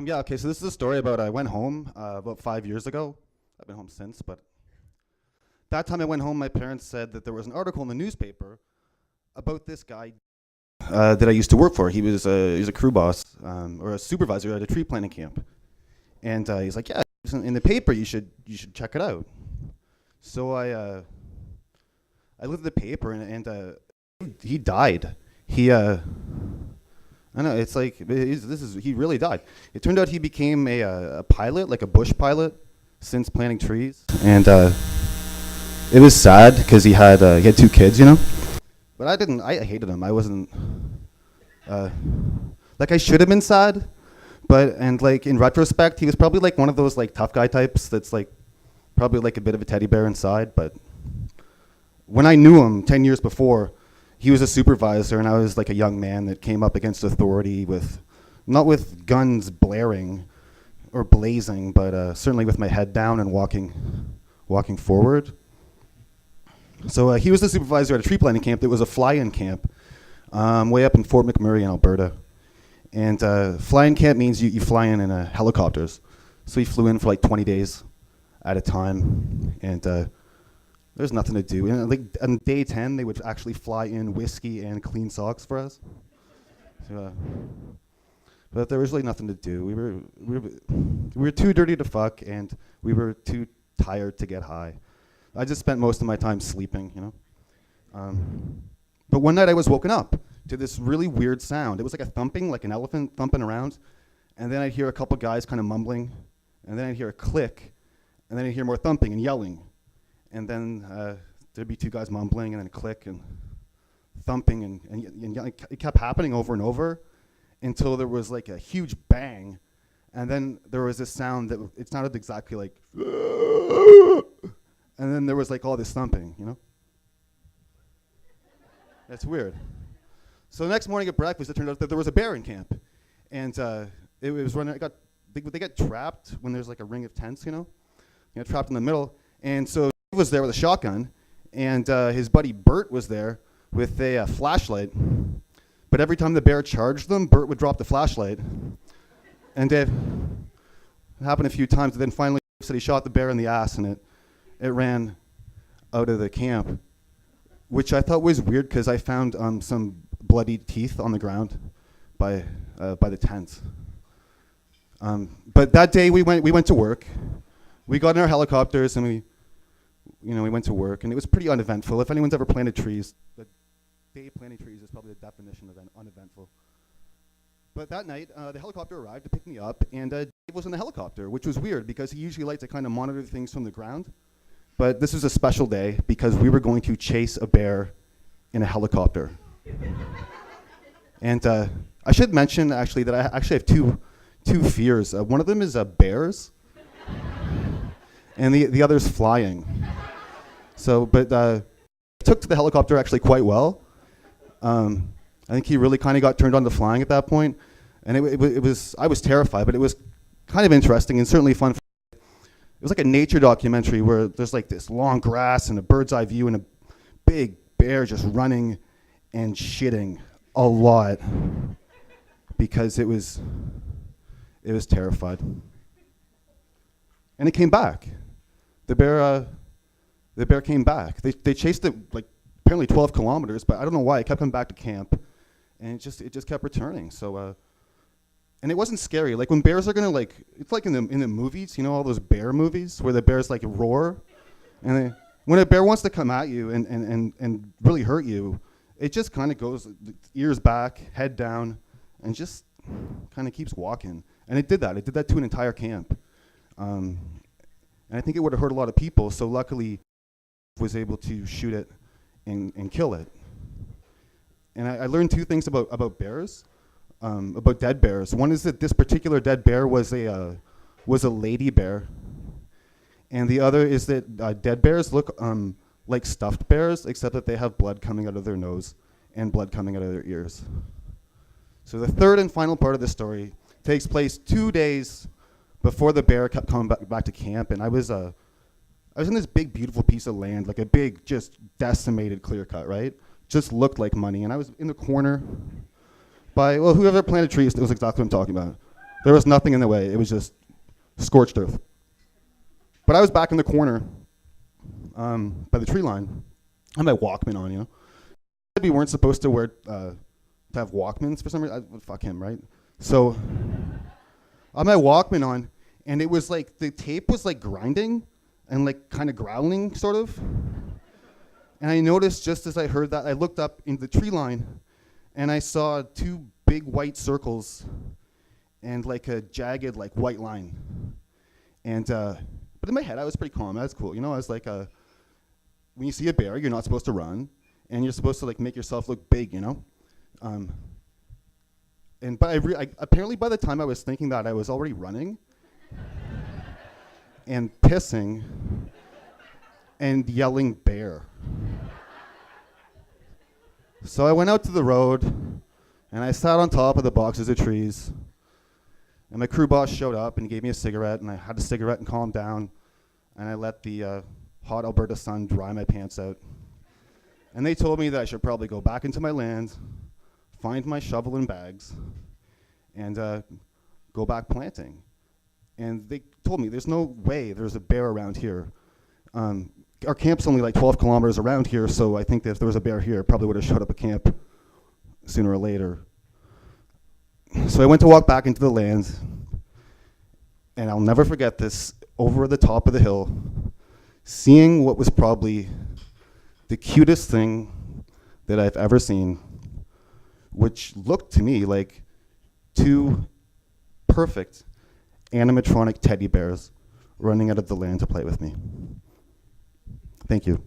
Yeah, okay, so this is a story about I went home about 5 years ago. I've been home since, but that time I went home, my parents said that there was an article in the newspaper about this guy that I used to work for. He was a crew boss or a supervisor at a tree planting camp, and he's like, "Yeah, it's in the paper. You should check it out." So I looked at the paper and he died. I know it's like he really died. It turned out he became a pilot, like a bush pilot, since planting trees, and it was sad because he had two kids, you know. But I didn't. I hated him. I wasn't uh, like I should have been sad, but and like in retrospect, he was probably like one of those like tough guy types that's like probably like a bit of a teddy bear inside. But when I knew him 10 years before, he was a supervisor, and I was like a young man that came up against authority with, not with guns blaring or blazing, but certainly with my head down and walking forward. So he was the supervisor at a tree planting camp that was a fly-in camp way up in Fort McMurray in Alberta. And fly-in camp means you fly in helicopters. So he flew in for like 20 days at a time, and there's nothing to do. And like on day 10, they would actually fly in whiskey and clean socks for us. So, but there was really nothing to do. We were too dirty to fuck, and we were too tired to get high. I just spent most of my time sleeping, you know. But one night I was woken up to this really weird sound. It was like a thumping, like an elephant thumping around, and then I'd hear a couple guys kind of mumbling, and then I'd hear a click, and then I'd hear more thumping and yelling. And then there'd be two guys mumbling, and then a click and thumping, and it kept happening over and over until there was like a huge bang, and then there was this sound that it sounded exactly like, and then there was like all this thumping, you know? That's weird. So the next morning at breakfast, it turned out that there was a bear in camp, and it was running. They get trapped when there's like a ring of tents, you know? They got trapped in the middle, and so was there with a shotgun, and his buddy Bert was there with a flashlight. But every time the bear charged them, Bert would drop the flashlight. And it happened a few times, and then finally said he shot the bear in the ass, and it ran out of the camp, which I thought was weird because I found some bloody teeth on the ground by the tents. But that day we went to work. We got in our helicopters and we went to work, and it was pretty uneventful. If anyone's ever planted trees, the day planting trees is probably the definition of uneventful. But that night, the helicopter arrived to pick me up, and Dave was in the helicopter, which was weird because he usually likes to kind of monitor things from the ground. But this was a special day because we were going to chase a bear in a helicopter. And I should mention actually that I actually have two fears. One of them is bears, and the other is flying. So, but took to the helicopter actually quite well. I think he really kind of got turned on to flying at that point, and it was I was terrified, but it was kind of interesting and certainly fun. It was like a nature documentary where there's like this long grass and a bird's eye view and a big bear just running and shitting a lot because it was terrified. And it came back. The bear came back. They chased it like apparently 12 kilometers, but I don't know why. It kept coming back to camp, and it just kept returning. So, and it wasn't scary. Like when bears are gonna it's like in the movies, you know, all those bear movies where the bears like roar, and when a bear wants to come at you and really hurt you, it just kind of goes ears back, head down, and just kind of keeps walking. And it did that. It did that to an entire camp. And I think it would have hurt a lot of people. So luckily, was able to shoot it and kill it. And I learned two things about bears, about dead bears. One is that this particular dead bear was a lady bear, and the other is that dead bears look like stuffed bears, except that they have blood coming out of their nose and blood coming out of their ears. So the third and final part of the story takes place 2 days before the bear kept coming back to camp, and I was in this big, beautiful piece of land, like a big, just decimated clear cut, right? Just looked like money, and I was in the corner by, well, whoever planted trees knows exactly what I'm talking about. There was nothing in the way. It was just scorched earth. But I was back in the corner by the tree line. I had my Walkman on, you know. We weren't supposed to wear to have Walkmans for some reason. Fuck him, right? So I had my Walkman on, and it was like the tape was like grinding and like kind of growling, sort of. And I noticed just as I heard that, I looked up into the tree line, and I saw two big white circles and like a jagged like white line. And but in my head, I was pretty calm. That was cool. You know, I was like, when you see a bear, you're not supposed to run, and you're supposed to like make yourself look big, you know. But apparently by the time I was thinking that, I was already running and pissing and yelling bear. So I went out to the road, and I sat on top of the boxes of trees, and my crew boss showed up and gave me a cigarette, and I had a cigarette and calmed down, and I let the hot Alberta sun dry my pants out. And they told me that I should probably go back into my land, find my shovel and bags, and go back planting. And they told me there's no way there's a bear around here. Our camp's only like 12 kilometers around here, so I think that if there was a bear here, it probably would have showed up at camp sooner or later. So I went to walk back into the land, and I'll never forget this, over the top of the hill, seeing what was probably the cutest thing that I've ever seen, which looked to me like two perfect animatronic teddy bears running out of the land to play with me. Thank you.